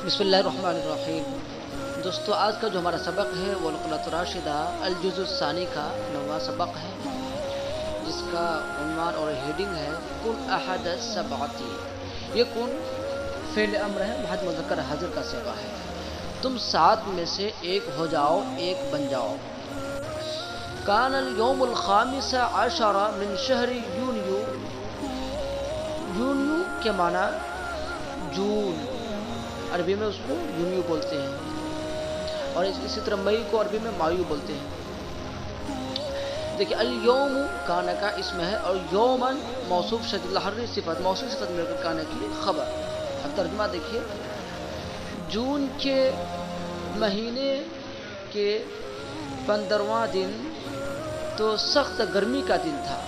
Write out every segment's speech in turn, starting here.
بسم اللہ الرحمن الرحیم۔ دوستو، آج کا جو ہمارا سبق ہے وہ القراءۃ الراشدہ الجزء الثانی کا 9واں سبق ہے، جس کا عنوان اور ہیڈنگ ہے کن احد السبعۃ۔ یہ کن فعل امر ہے، محض مذکر حاضر کا صیغہ ہے۔ تم 7 میں سے ایک ہو جاؤ، ایک بن جاؤ۔ کان اليوم الخامس عشر من شہر یونیو، یونیو کے معنی جون، عربی میں اس کو یونیو بولتے ہیں، اور اسی طرح مئی کو عربی میں مایو بولتے ہیں۔ دیکھیں، الیوم کانا کا اسم ہے، اور یومن موصوف شدید الحر صفت، موصوف صفت مل کر کانا کی خبر۔ اب ترجمہ دیکھیے، جون کے مہینے کے 15واں دن تو سخت گرمی کا دن تھا۔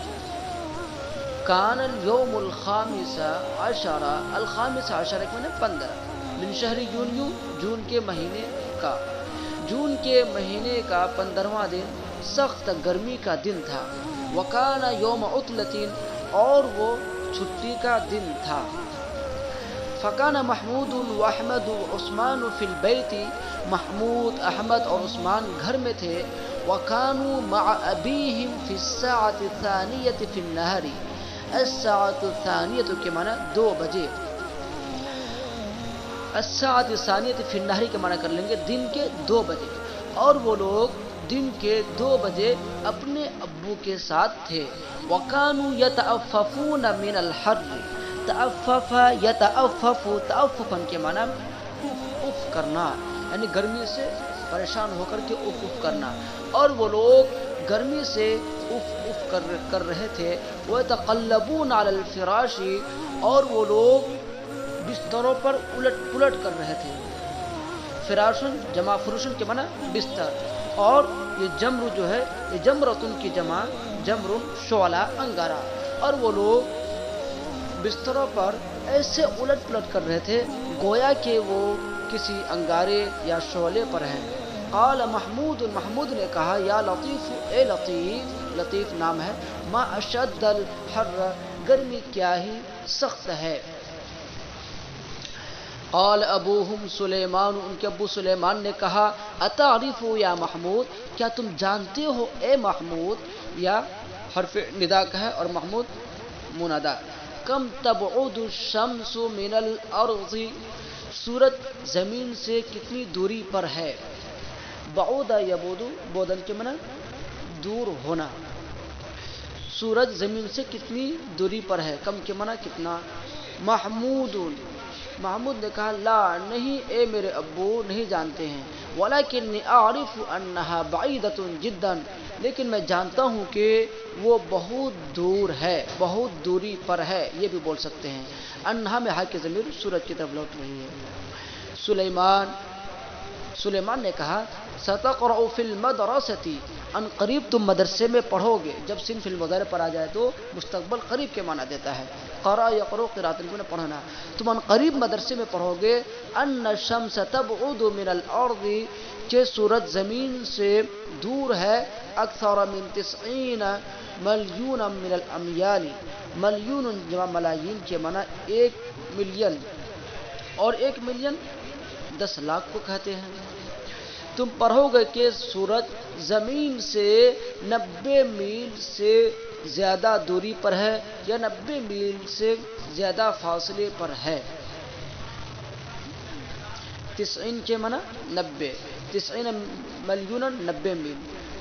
کان الیوم الخامس عشر، الخامس عشر کے معنی 15، من شہر یونیو، جون کے مہینے کا، جون کے مہینے کا 15واں دن سخت گرمی کا دن تھا۔ وکان یوم عطلۃ، اور وہ چھٹی کا دن تھا۔ فکان محمود واحمد وعثمان فی البیت، محمود، احمد اور عثمان گھر میں تھے۔ وکانوا مع ابیہم فی الساعۃ الثانیۃ فی النہار، الساعۃ الثانیۃ کے معنی 2 بجے، الساعۃ الثانیۃ فی النہار کے معنی کر لیں گے دن کے 2 بجے، اور وہ لوگ دن کے 2 بجے اپنے ابو کے ساتھ تھے۔ وکانوا یتعففون من الحر، تعفف یتعفف، تعففا کے معنی اف کرنا، یعنی گرمی سے پریشان ہو کر کے اف کرنا، اور وہ لوگ گرمی سے اف کر رہے تھے۔ وَيَتَقَلَّبُونَ عَلَى الْفِرَاشِ، اور وہ لوگ بستروں پر الٹ پلٹ کر رہے تھے۔ فراشن جمع فرشن کے معنی بستر، اور یہ جمر جو ہے، یہ جمرتن کی جمع، جمر شعلہ انگارہ، اور وہ لوگ بستروں پر ایسے الٹ پلٹ کر رہے تھے گویا کہ وہ کسی انگارے یا شعلے پر ہیں۔ قال محمود، محمود نے کہا، یا لطیف، اے لطیف، لطیف نام ہے، ما اشد الحر، گرمی کیا ہی سخت ہے۔ قال ابوہم سلیمان، ان کے ابو سلیمان نے کہا، اتعرف یا محمود، کیا تم جانتے ہو اے محمود، یا حرف ندا کا ہے اور محمود منادا، کم تبعد الشمس من الارض، سورج زمین سے کتنی دوری پر ہے۔ بعود یبعد، بودن کے معنی دور ہونا، سورج زمین سے کتنی دوری پر ہے، کم کے معنی کتنا۔ محمود، محمود نے کہا، لا، نہیں اے میرے ابو، نہیں جانتے ہیں، ولیکنی اعرف انہا بعیدۃ جدا، لیکن میں جانتا ہوں کہ وہ بہت دور ہے، بہت دوری پر ہے، یہ بھی بول سکتے ہیں۔ انہا میں ہا کی ضمیر سورج کی طرف لوٹ رہی ہے۔ سلیمان نے کہا، ستقرأ فی المدرسۃ، ان قریب تم مدرسے میں پڑھو گے۔ جب سن فی المضارع پر آ جائے تو مستقبل قریب کے معنی دیتا ہے۔ قرأ یقرأ قراءۃ کو پڑھنا، تم ان قریب مدرسے میں پڑھو گے۔ ان الشمس تبعد من الارض، کہ سورج زمین سے دور ہے، اکثر من 90 ملیون من الامیال، ملیون جمع ملایین کے معنی 1 ملین، اور 1 ملین 10 لاکھ کو کہتے ہیں۔ تم پڑھو گے کہ سورج زمین سے 90 میل سے زیادہ دوری پر ہے، یا 90 میل سے زیادہ فاصلے پر ہے۔ 90 کے معنی 90، 90 ملیون 90 میل،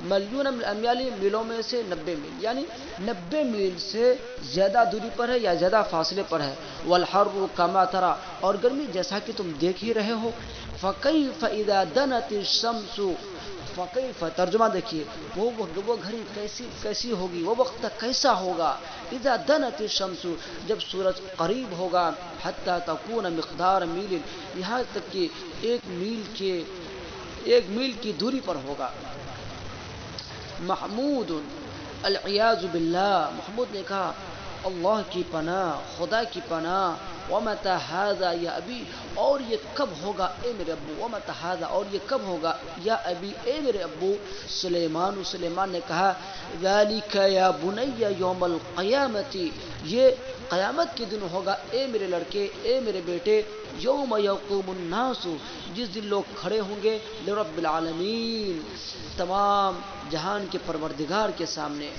ملیون امیال میلوں میں سے 90 میل، یعنی 90 میل سے زیادہ دوری پر ہے یا زیادہ فاصلے پر ہے۔ والحر کما ترى، اور گرمی جیسا کہ تم دیکھ ہی رہے ہو۔ فکیف اذا دنت الشمس، فکیف ترجمہ دیکھیے، وہ گھڑی کیسی ہوگی، وہ وقت کیسا ہوگا۔ اذا دنت الشمس، جب سورج قریب ہوگا، حتی تکون مقدار میل، یہاں تک کہ 1 میل کی دوری پر ہوگا۔ محمود، العیاذ باللہ، محمود نے کہا، اللہ کی پناہ، خدا کی پناہ۔ وَمَتَى هَذَا يَا أَبِي، اور یہ کب ہوگا اے میرے ابو۔ وَمَتَى هَذَا، اور یہ کب ہوگا، یا ابی، اے میرے ابو۔ سلیمان نے کہا، ذَلِكَ يَا بُنَيَّ يَوْمَ الْقِيَامَةِ، یہ قیامت کے دن ہوگا اے میرے لڑکے، اے میرے بیٹے، یوم یقوم الناس، جس دن لوگ کھڑے ہوں گے لرب العالمین، تمام جہان کے پروردگار کے سامنے۔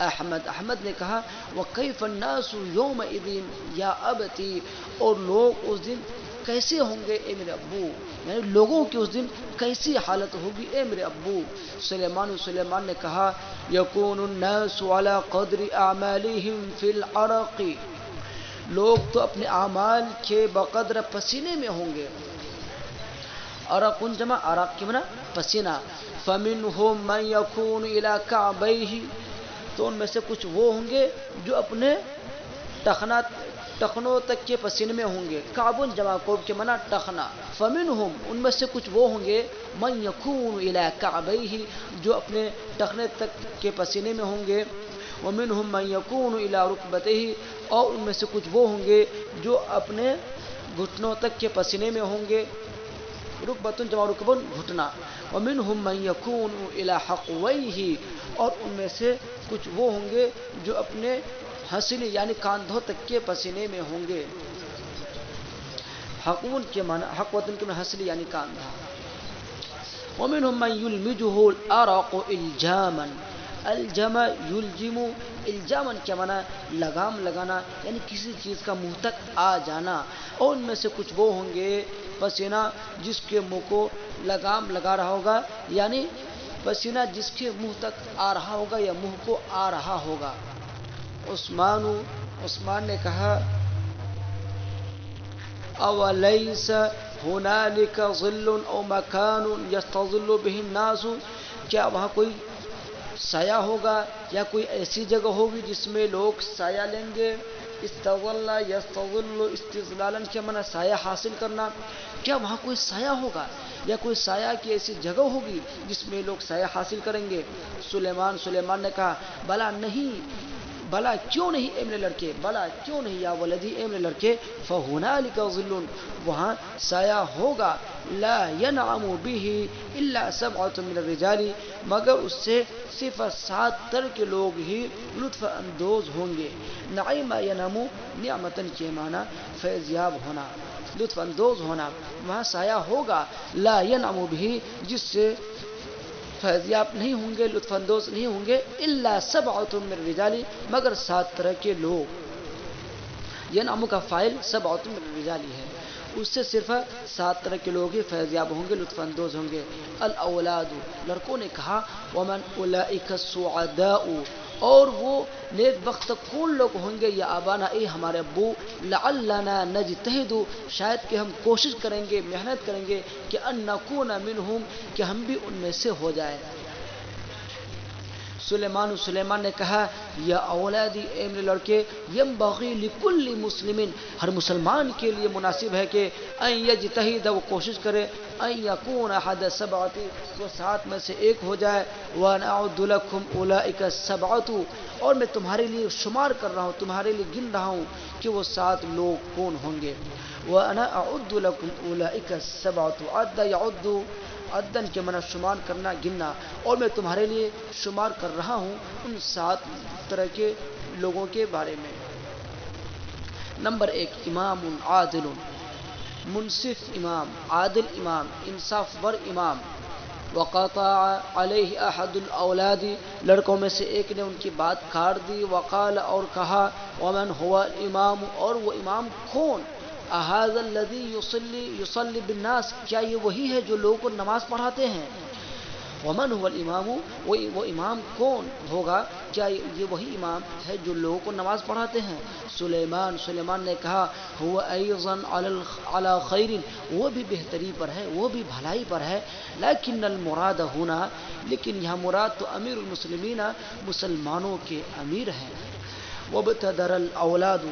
احمد نے کہا وَكَيْفَ النَّاسُ يَوْمَئِذٍ يَا أَبَتِي، اور لوگ اس دن کیسے ہوں گے اے میرے ابو، یعنی لوگوں کی اس دن کیسی حالت ہوگی اے میرے ابو۔ سلیمان نے کہا یکون الناس علی قدر اعمالہم فی العرق، لوگ تو اپنے اعمال کے بقدر پسینے میں ہوں گے۔ عرق جمع عرق کی معنی پسینہ۔ فمنہم من یکون الی کعبیہ، تو ان میں سے کچھ وہ ہوں گے جو اپنے ٹخنوں تک کے پسینے میں ہوں گے۔ کعب جمع کوب کے معنی ٹخنا۔ فمنہم، ان میں سے کچھ وہ ہوں گے من یکون الی کعبیہ، جو اپنے ٹخنے تک کے پسینے میں ہوں گے۔ ومنہم من یکون الی رکبتیہ، اور ان میں سے کچھ وہ ہوں گے جو اپنے گھٹنوں تک کے پسینے میں ہوں گے۔ رکبتن جمع رکبن گھٹنا۔ ومنہم من یکون الی حقویہ، اور ان میں سے کچھ وہ ہوں گے جو اپنے حصلی یعنی کاندھوں تک کے پسینے میں ہوں گے۔ حقون کے معنی حقوتن کے معنی حصلی یعنی کاندھا۔ ومنہم من یلمجہ العرق الجاما، الجما یلجم الجاما کے معنی لگام لگانا یعنی کسی چیز کا منہ تک آ جانا، اور ان میں سے کچھ وہ ہوں گے پسینہ جس کے منہ کو لگام لگا رہا ہوگا، یعنی پسینہ جس کے منہ تک آ رہا ہوگا یا منہ کو آ رہا ہوگا۔ عثمان نے کہا اولیس ہنالک ظل او مکان یستظل بہ الناس، کیا وہاں کوئی سایہ ہوگا یا کوئی ایسی جگہ ہوگی جس میں لوگ سایہ لیں گے؟ استظل یستظل استظلالا کے معنی سایہ حاصل کرنا، کیا وہاں کوئی سایہ ہوگا یا کوئی سایہ کی ایسی جگہ ہوگی جس میں لوگ سایہ حاصل کریں گے؟ سلیمان نے کہا بلا نہیں، بلا کیوں نہیں اے میرے لڑکے، بلا کیوں نہیں یا ولدی اے میرے لڑکے، فہنالک ظل، وہاں سایہ ہوگا، لا ینعم بہ الا سبعۃ من الرجال، مگر اس سے صرف 7 طرح کے لوگ ہی لطف اندوز ہوں گے۔ نعیم ینعم نعمتن کے معنی فیض یاب ہونا، لطف اندوز ہونا، وہاں سایہ ہوگا لا ینعم بہ، جس سے فیضیاب نہیں ہوں گے، لطف اندوز نہیں ہوں گے، الا سبعۃ من الرجال، مگر 7 طرح کے لوگ۔ ینعم کا فاعل سبعۃ من الرجال ہے، اس سے صرف 7 طرح کے لوگ ہی فیضیاب ہوں گے، لطف اندوز ہوں گے۔ الاولاد، لڑکوں نے کہا ومن اولئک السعداء، اور وہ نیک بخت کون لوگ ہوں گے یا آبانا اے ہمارے ابو، لعلنا نجتہد، شاید کہ ہم کوشش کریں گے، محنت کریں گے کہ ان نکون منہم، کہ ہم بھی ان میں سے ہو جائیں۔ سلیمان نے کہا یا اولادی اے میرے لڑکے، ینبغی لکل مسلم، ہر مسلمان کے لیے مناسب ہے کہ ان یجتہد، وہ کوشش کرے، ان یکون احد سبعۃ، وہ 7 میں سے ایک ہو جائے، وانا اعد لکم اولئک السبعۃ، اور میں تمہارے لیے شمار کر رہا ہوں، تمہارے لیے گن رہا ہوں کہ وہ 7 لوگ کون ہوں گے۔ وانا اعد لکم اولئک السبعۃ، عد یعد، عدن کے معنی شمار کرنا، گننا، اور میں تمہارے لیے شمار کر رہا ہوں ان 7 طرح کے لوگوں کے بارے میں۔ نمبر 1، امام عادل، منصف امام، عادل امام، انصاف ور امام۔ وقطع علیہ احد الاولاد، لڑکوں میں سے ایک نے ان کی بات کاٹ دی، وقال، اور کہا ومن هو الامام، اور وہ امام کون؟ اہذا الذی یصلی بالناس، کیا یہ وہی ہے جو لوگوں کو نماز پڑھاتے ہیں؟ ومن هو الامام، وہ امام کون ہوگا؟ کیا یہ وہی امام ہے جو لوگوں کو نماز پڑھاتے ہیں؟ سلیمان نے کہا هو ایضا علی خیر، وہ بھی بہتری پر ہے، وہ بھی بھلائی پر ہے، لیکن المراد ہونا، لیکن یہاں مراد تو امیر المسلمین، مسلمانوں کے امیر ہیں۔ وابتدر الاولاد،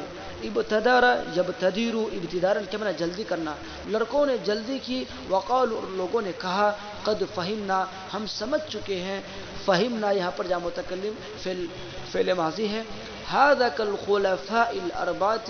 ابتدار یبتدیر، ابتدارن کے معنی جلدی کرنا، لڑکوں نے جلدی کی، وقالوا، اور لوگوں نے کہا قد فہمنا، ہم سمجھ چکے ہیں، فہمنا یہاں پر جامع متکلم فعل ماضی ہے۔ ھذا کالخلفاء الاربعۃ،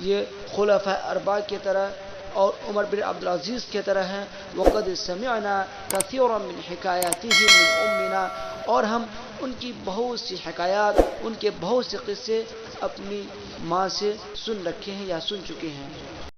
یہ خلفاء اربعہ کی طرح اور عمر بن عبدالعزیز کی طرح ہیں۔ وقد سمعنا کثیرا من حکایاتہ من امنا، اور ہم ان کی بہت سی حکایات، ان کے بہت سے قصے اپنی ماں سے سن رکھے ہیں یا سن چکے ہیں۔